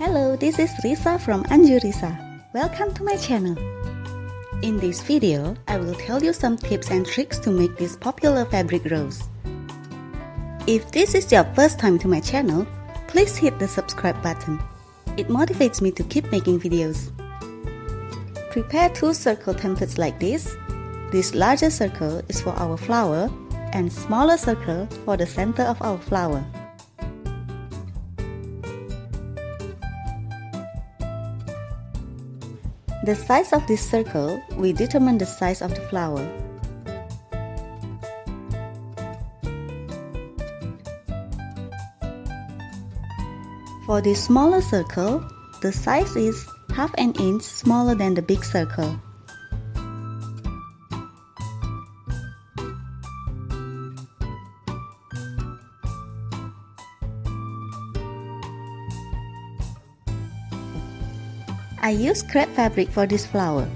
Hello, this is Risa from Anjurisa. Welcome to my channel. In this video, I will tell you some tips and tricks to make this popular fabric rose. If this is your first time to my channel, please hit the subscribe button. It motivates me to keep making videos. Prepare two circle templates like this. This larger circle is for our flower and smaller circle for the center of our flower. The size of this circle will determine the size of the flower. For this smaller circle, the size is half an inch smaller than the big circle. I use crepe fabric for this flower.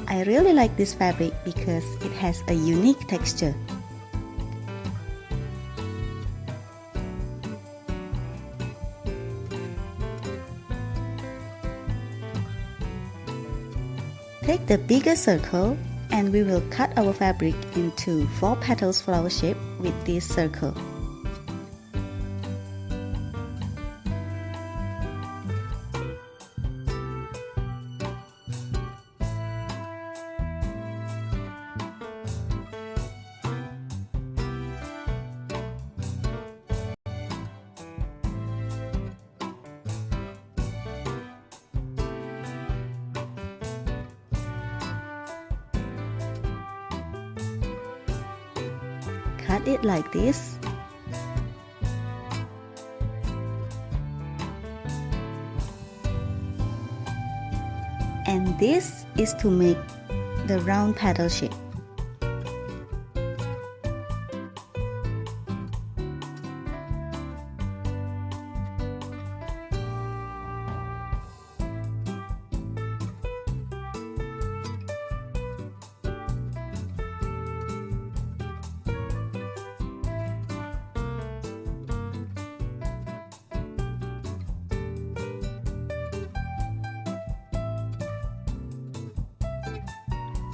I really like this fabric because it has a unique texture. Take the bigger circle and we will cut our fabric into 4 petals flower shape with this circle. Cut it like this. And this is to make the round petal shape.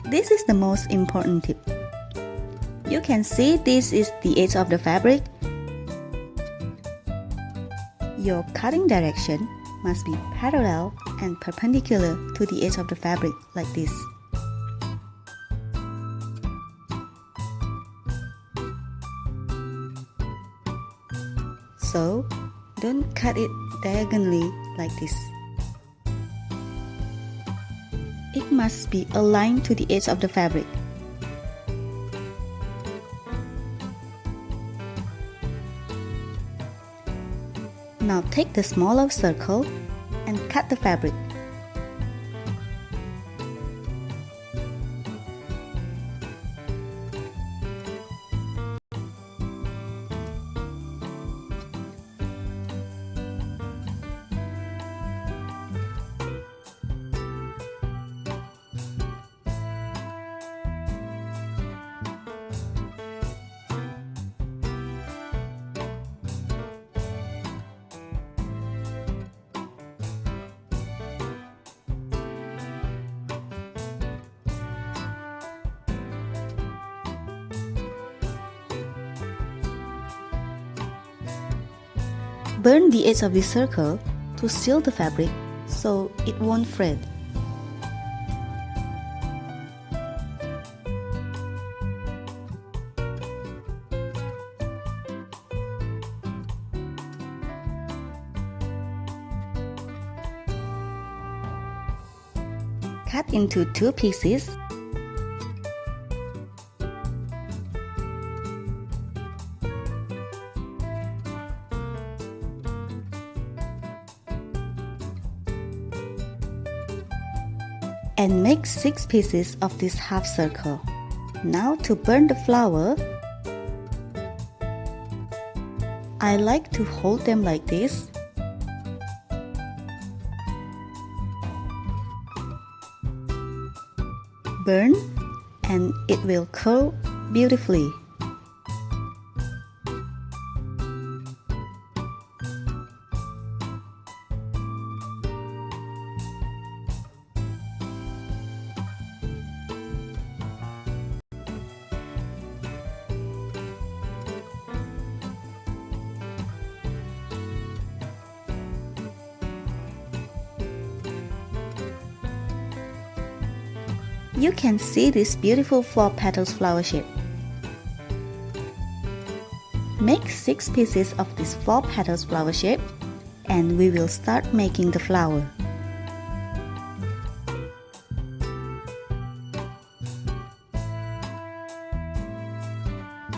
This is the most important tip. You can see this is the edge of the fabric. Your cutting direction must be parallel and perpendicular to the edge of the fabric like this. So, don't cut it diagonally like this. It must be aligned to the edge of the fabric. Now take the smaller circle and cut the fabric. Burn the edge of the circle to seal the fabric so it won't fray. Cut into 2 pieces. And make 6 pieces of this half circle. Now to burn the flower, I like to hold them like this. Burn and it will curl beautifully. you can see this beautiful 4 petals flower shape. Make 6 pieces of this 4 petals flower shape and we will start making the flower.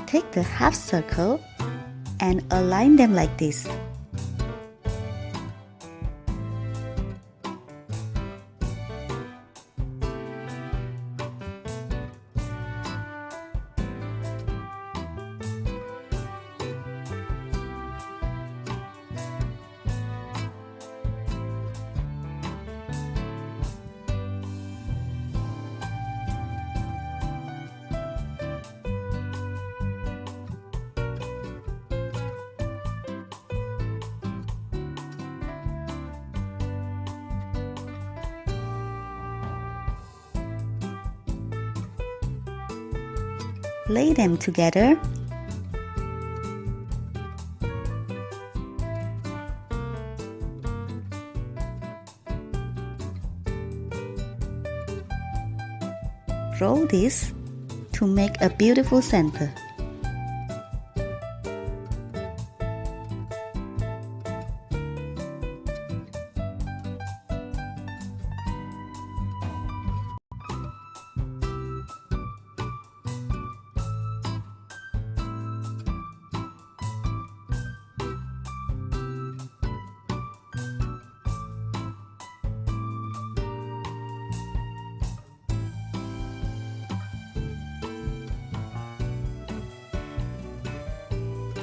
Take the half circle and align them like this. Lay them together. Roll this to make a beautiful center.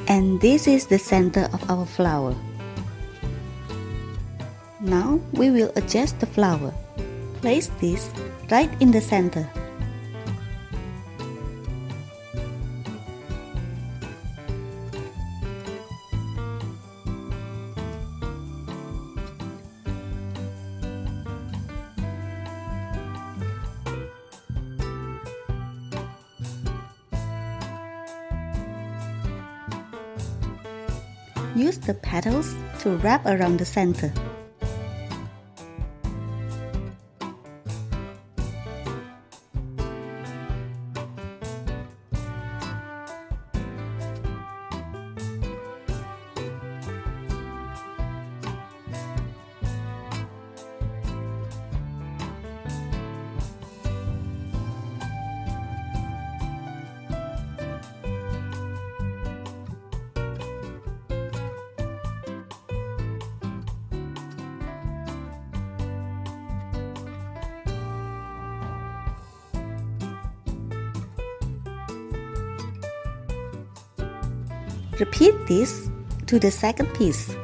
And this is the center of our flower. Now we will adjust the flower. Place this right in the center. Use the petals to wrap around the center. Repeat this to the second piece.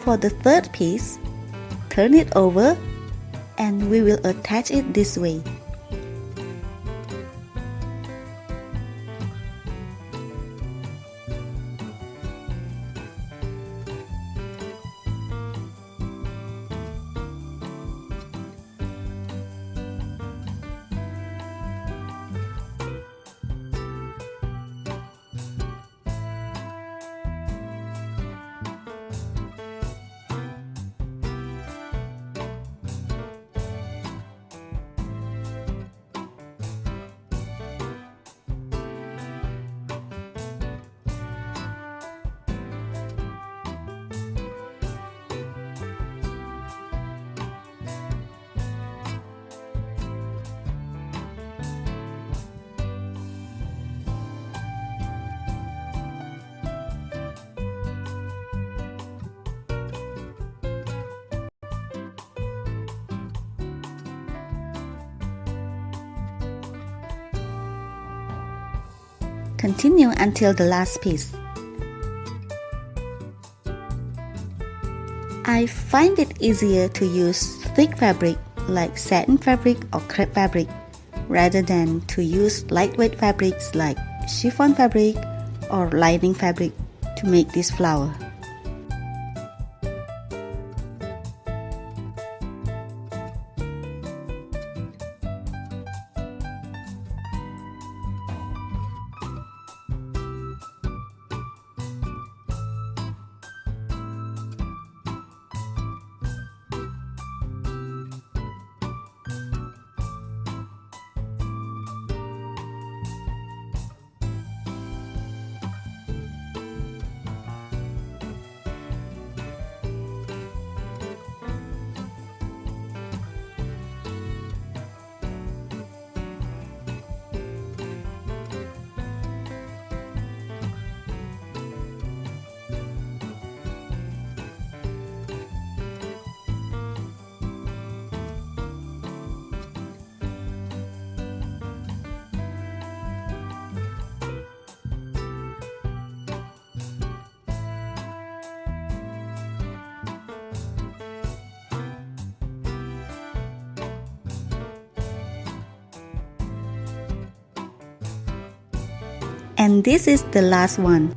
For the third piece, turn it over and we will attach it this way. Continue until the last piece. I find it easier to use thick fabric like satin fabric or crepe fabric rather than to use lightweight fabrics like chiffon fabric or lining fabric to make this flower. And this is the last one.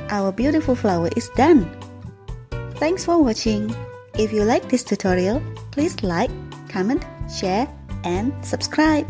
Our beautiful flower is done. Thanks for watching. If you like this tutorial, please like, comment, share, and subscribe.